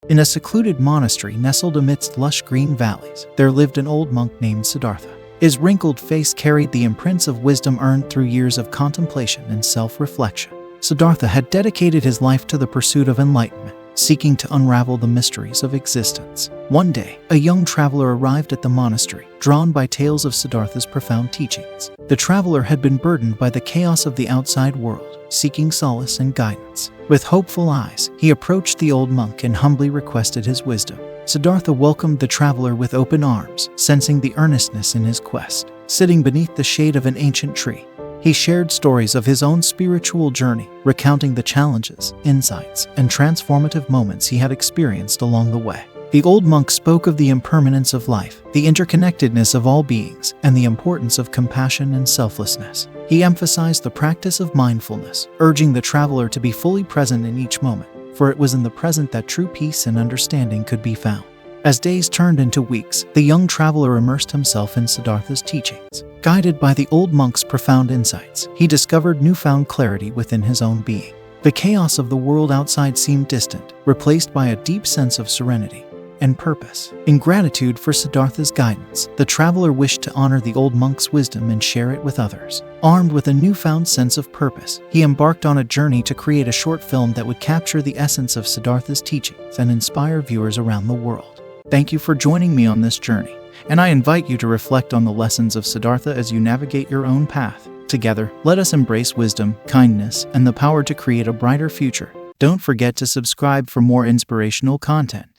In a secluded monastery nestled amidst lush green valleys, there lived an old monk named Siddhartha. His wrinkled face carried the imprints of wisdom earned through years of contemplation and self-reflection. Siddhartha had dedicated his life to the pursuit of enlightenment, seeking to unravel the mysteries of existence. One day, a young traveler arrived at the monastery, drawn by tales of Siddhartha's profound teachings. The traveler had been burdened by the chaos of the outside world, seeking solace and guidance. With hopeful eyes, he approached the old monk and humbly requested his wisdom. Siddhartha welcomed the traveler with open arms, sensing the earnestness in his quest. Sitting beneath the shade of an ancient tree, he shared stories of his own spiritual journey, recounting the challenges, insights, and transformative moments he had experienced along the way. The old monk spoke of the impermanence of life, the interconnectedness of all beings, and the importance of compassion and selflessness. He emphasized the practice of mindfulness, urging the traveler to be fully present in each moment, for it was in the present that true peace and understanding could be found. As days turned into weeks, the young traveler immersed himself in Siddhartha's teachings. Guided by the old monk's profound insights, he discovered newfound clarity within his own being. The chaos of the world outside seemed distant, replaced by a deep sense of serenity and purpose. In gratitude for Siddhartha's guidance, the traveler wished to honor the old monk's wisdom and share it with others. Armed with a newfound sense of purpose, he embarked on a journey to create a short film that would capture the essence of Siddhartha's teachings and inspire viewers around the world. Thank you for joining me on this journey, and I invite you to reflect on the lessons of Siddhartha as you navigate your own path. Together, let us embrace wisdom, kindness, and the power to create a brighter future. Don't forget to subscribe for more inspirational content.